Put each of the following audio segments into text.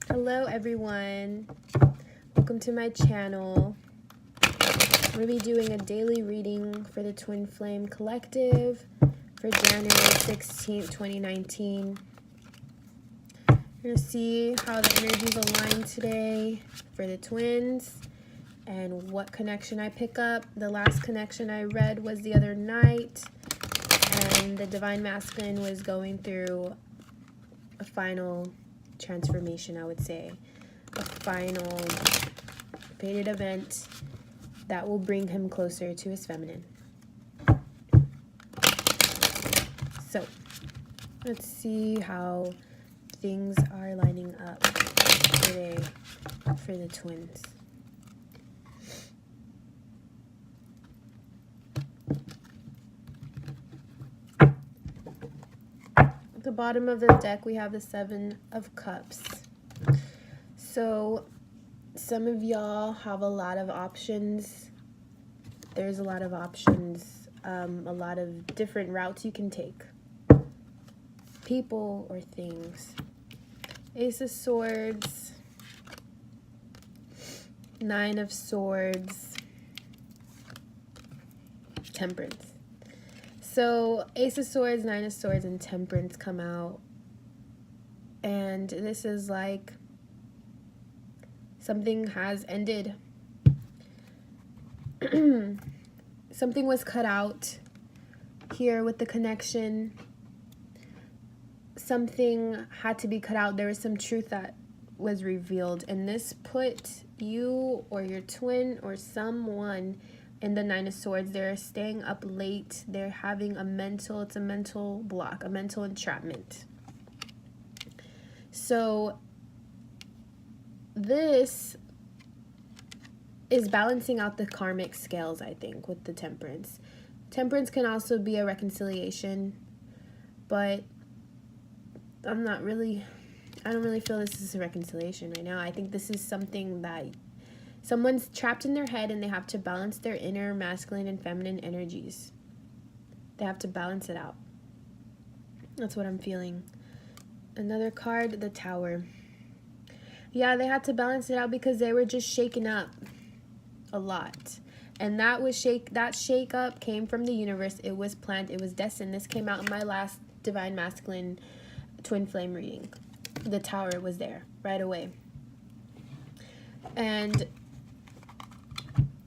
Hello everyone, welcome to my channel. I'm going to be doing a daily reading for the Twin Flame Collective for January 16th, 2019. We're going to see how the energies align today for the twins and what connection I pick up. The last connection I read was the other night, and the Divine Masculine was going through a final transformation, I would say. A final fated event that will bring him closer to his feminine. So, let's see how things are lining up today for the twins. At the bottom of the deck, we have the Seven of Cups. So, some of y'all have a lot of options. There's a lot of options, a lot of different routes you can take. People or things. Ace of Swords, Nine of Swords, Temperance. So Ace of Swords, Nine of Swords, and Temperance come out. And this is like something has ended. Something was cut out here with the connection. Something had to be cut out. There was some truth that was revealed. And this put you or your twin or someone in the Nine of Swords. They're staying up late. They're having it's a mental block, a mental entrapment. So this is balancing out the karmic scales, I think, with the Temperance. Temperance can also be a reconciliation, but I don't really feel this is a reconciliation right now. I think this is something that someone's trapped in their head and they have to balance their inner masculine and feminine energies. They have to balance it out. That's what I'm feeling. Another card, the Tower. Yeah, they had to balance it out because they were just shaken up a lot. And that shake up came from the universe. It was planned. It was destined. This came out in my last Divine Masculine Twin Flame reading. The Tower was there right away. And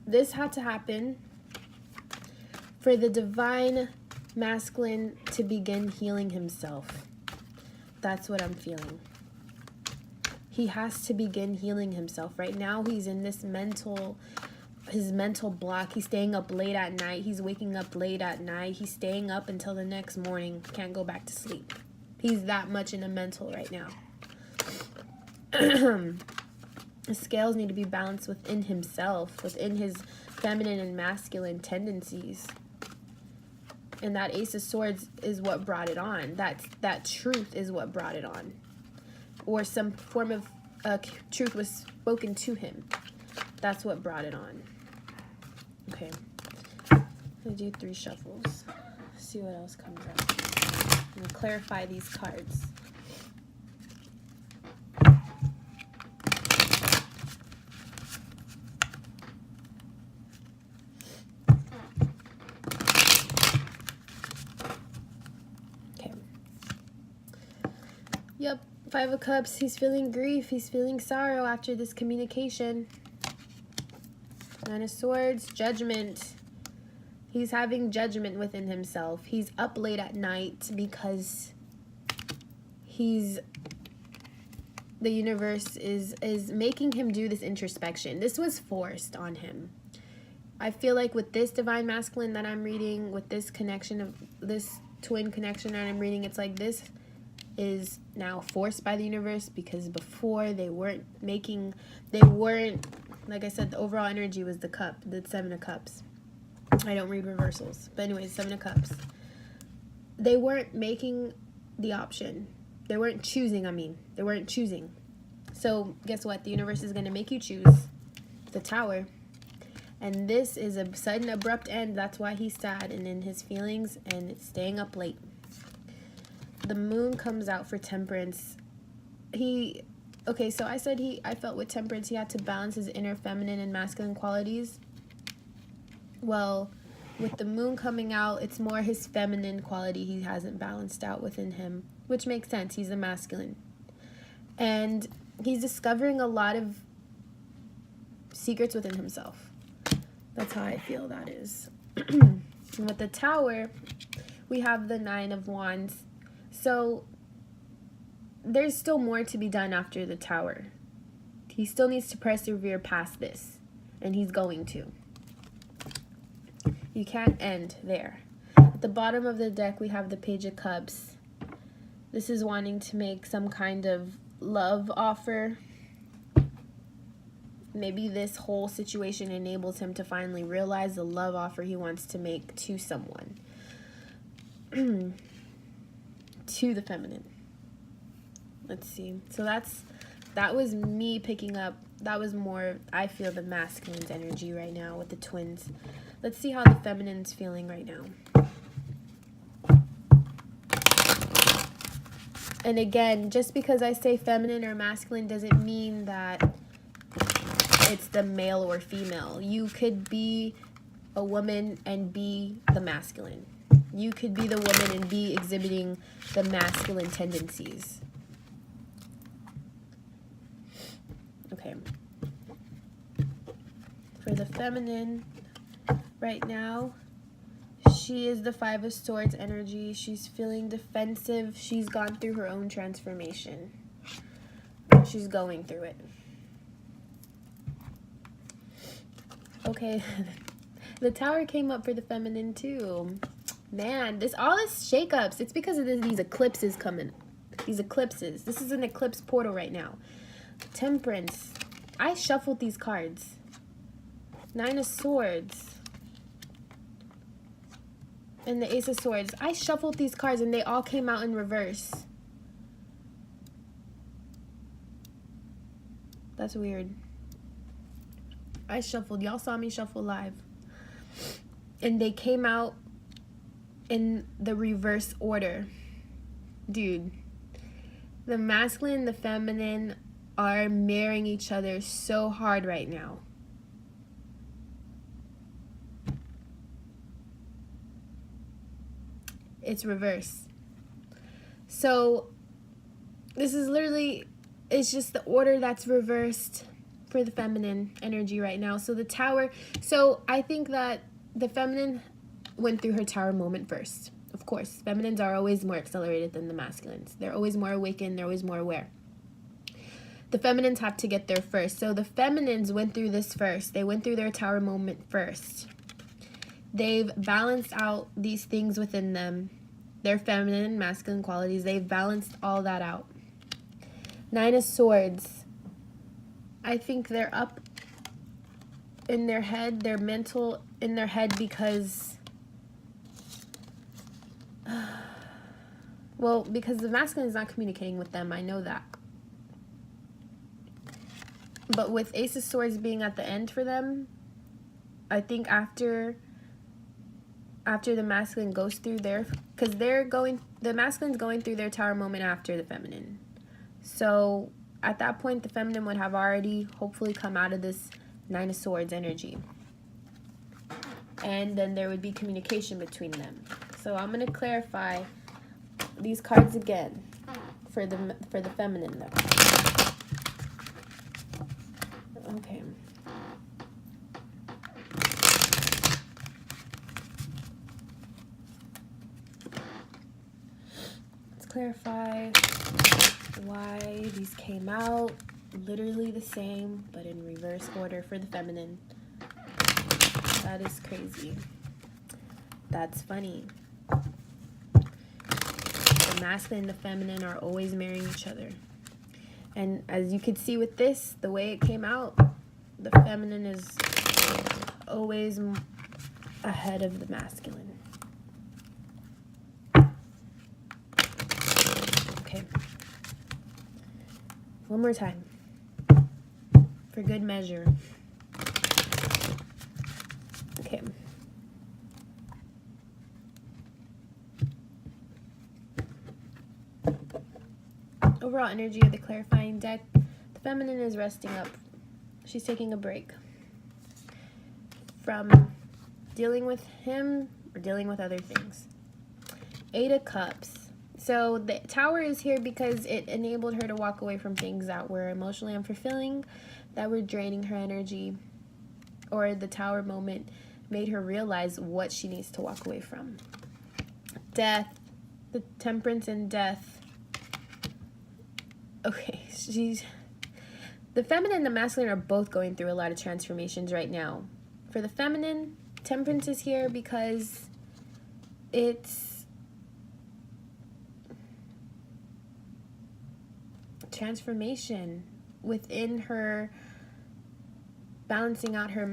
this had to happen for the Divine Masculine to begin healing himself. That's what I'm feeling. He has to begin healing himself. Right now, he's in this his mental block. He's staying up late at night. He's waking up late at night. He's staying up until the next morning. Can't go back to sleep. He's that much in a mental right now. The scales need to be balanced within himself, within his feminine and masculine tendencies. And that Ace of Swords is what brought it on. That truth is what brought it on. Or some form of truth was spoken to him. That's what brought it on. Okay. I'm going to do 3 shuffles. See what else comes up. I'm going to clarify these cards. Okay. Yep. 5 of Cups, he's feeling grief, he's feeling sorrow after this communication. 9 of Swords, Judgment. He's having judgment within himself. He's up late at night because the universe is making him do this introspection. This was forced on him. I feel like with this Divine Masculine that I'm reading, with this connection of this twin connection that I'm reading, it's like this is now forced by the universe, because before they weren't, like I said, the overall energy was the cup, the 7 of Cups. I don't read reversals, but anyways, 7 of Cups. They weren't making the option. They weren't choosing, they weren't choosing. So guess what? The universe is going to make you choose the Tower. And this is a sudden, abrupt end. That's why he's sad and in his feelings, and it's staying up late. The Moon comes out for Temperance. He Okay, so I said I felt with temperance he had to balance his inner feminine and masculine qualities. Well, with the moon coming out, it's more his feminine quality he hasn't balanced out within him, which makes sense. He's a masculine. And he's discovering a lot of secrets within himself. That's how I feel that is. And with the Tower, we have the Nine of Wands. So there's still more to be done after the Tower. He still needs to persevere past this, and he's going to. You can't end there. At the bottom of the deck, we have the Page of Cups. This is wanting to make some kind of love offer. Maybe this whole situation enables him to finally realize the love offer he wants to make to someone. To the feminine. Let's see. So that was me picking up. That was more, I feel, the masculine's energy right now with the twins. Let's see how the feminine's feeling right now. And again, just because I say feminine or masculine doesn't mean that it's the male or female. You could be a woman and be the masculine. You could be the woman and be exhibiting the masculine tendencies. Okay. For the feminine, right now, she is the Five of Swords energy. She's feeling defensive. She's gone through her own transformation. She's going through it. Okay. The Tower came up for the feminine too. Man, all this shakeups, it's because of these eclipses coming. These eclipses. This is an eclipse portal right now. Temperance. I shuffled these cards. Nine of Swords. And the Ace of Swords. I shuffled these cards and they all came out in reverse. That's weird. I shuffled. Y'all saw me shuffle live. And they came out in the reverse order. Dude. The masculine and the feminine are marrying each other so hard right now. It's reverse. So this is literally, it's just the order that's reversed for the feminine energy right now. So the Tower, so I think that the feminine went through her Tower moment first. Of course, feminines are always more accelerated than the masculines. They're always more awakened. They're always more aware. The feminines have to get there first. So the feminines went through this first. They went through their Tower moment first. They've balanced out these things within them. Their feminine and masculine qualities. They've balanced all that out. Nine of Swords. I think they're up in their head. They're mental in their head because... well, because the masculine is not communicating with them. I know that. But with Ace of Swords being at the end for them, I think after the masculine goes through their... because the masculine's going through their Tower moment after the feminine. So at that point, the feminine would have already hopefully come out of this Nine of Swords energy. And then there would be communication between them. So I'm going to clarify these cards again for the feminine though. Okay. Let's clarify why these came out literally the same but in reverse order for the feminine. That is crazy. That's funny. The masculine and the feminine are always marrying each other. And as you can see with this, the way it came out, the feminine is always ahead of the masculine. Okay. One more time. For good measure. Okay. Overall energy of the clarifying deck, The feminine is resting up. She's taking a break from dealing with him or dealing with other things. 8 of Cups. So the Tower is here because it enabled her to walk away from things that were emotionally unfulfilling, that were draining her energy, or the Tower moment made her realize what she needs to walk away from. Death. The Temperance and Death. Okay, the feminine and the masculine are both going through a lot of transformations right now. For the feminine, Temperance is here because it's transformation within her, balancing out her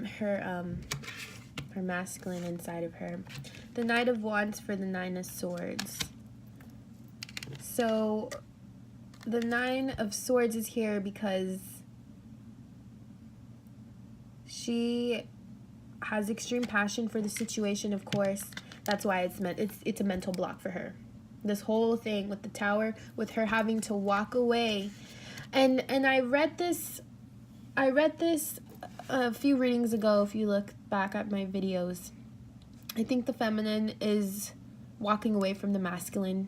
masculine inside of her. The Knight of Wands for the 9 of Swords. So the 9 of Swords is here because she has extreme passion for the situation, of course. That's why it's a mental block for her. This whole thing with the Tower, with her having to walk away. And I read this a few readings ago. If you look back at my videos, I think the feminine is walking away from the masculine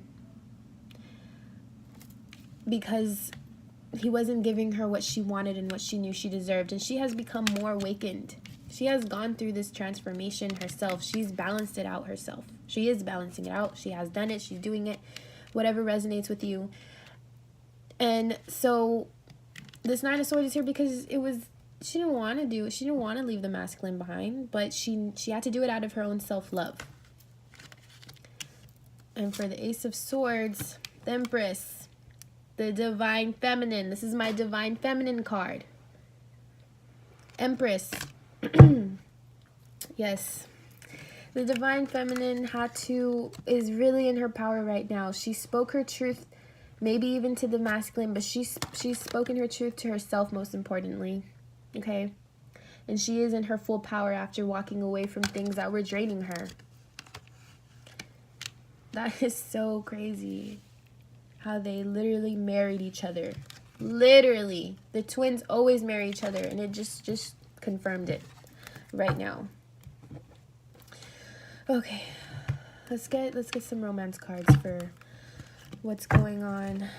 because he wasn't giving her what she wanted and what she knew she deserved, and she has become more awakened. She has gone through this transformation herself. She's balanced it out herself. She is balancing it out. She has done it. She's doing it. Whatever resonates with you. And so this 9 of Swords is here because she didn't want to do it. She didn't want to leave the masculine behind, but she had to do it out of her own self-love. And for the Ace of Swords, the Empress, the Divine Feminine. This is my Divine Feminine card. Empress. Yes. The Divine Feminine is really in her power right now. She spoke her truth, maybe even to the masculine, but she's spoken her truth to herself most importantly. Okay? And she is in her full power after walking away from things that were draining her. That is so crazy. How they literally married each other. Literally. The twins always marry each other, and it just confirmed it right now. Okay. Let's get some romance cards for what's going on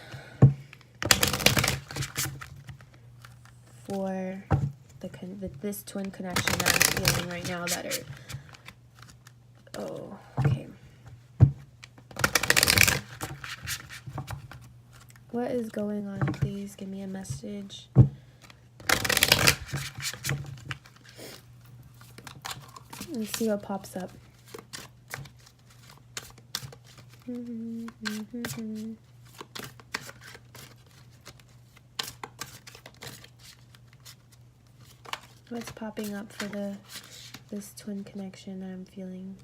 for this twin connection that I'm feeling right now okay. What is going on? Please give me a message. Let's see what pops up. What's popping up for this twin connection that I'm feeling?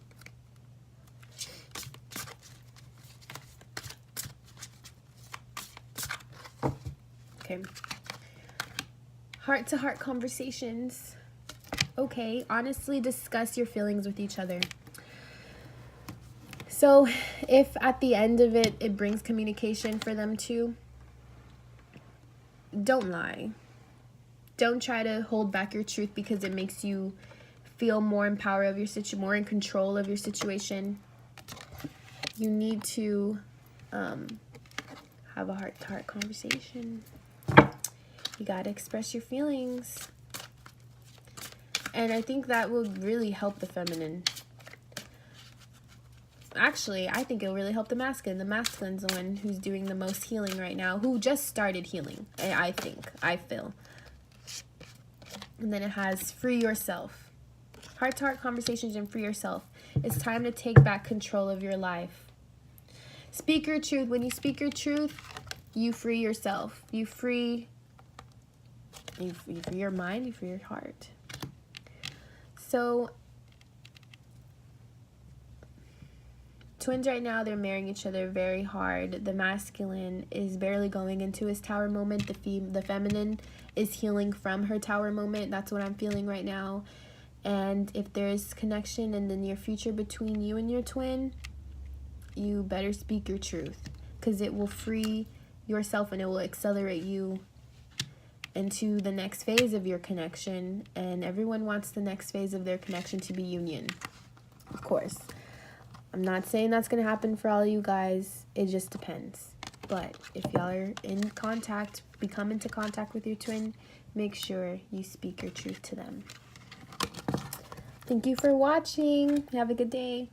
Okay. Heart-to-heart conversations. Okay, honestly discuss your feelings with each other. So if at the end of it brings communication for them too, don't lie. Don't try to hold back your truth because it makes you feel more in power of your situation, more in control of your situation. You need to have a heart-to-heart conversation. You gotta express your feelings. And I think that will really help the feminine. Actually, I think it'll really help the masculine. The masculine's the one who's doing the most healing right now, who just started healing, I feel. And then it has free yourself. Heart-to-heart conversations and free yourself. It's time to take back control of your life. Speak your truth. When you speak your truth, you free yourself. You free your mind, you free your heart. So, twins right now, they're marrying each other very hard. The masculine is barely going into his Tower moment. The feminine is healing from her Tower moment. That's what I'm feeling right now. And if there's connection in the near future between you and your twin, you better speak your truth, because it will free yourself and it will accelerate you into the next phase of your connection, and everyone wants the next phase of their connection to be union, of course. I'm not saying that's going to happen for all of you guys. It just depends. But if y'all are in contact, become into contact with your twin, make sure you speak your truth to them. Thank you for watching. Have a good day.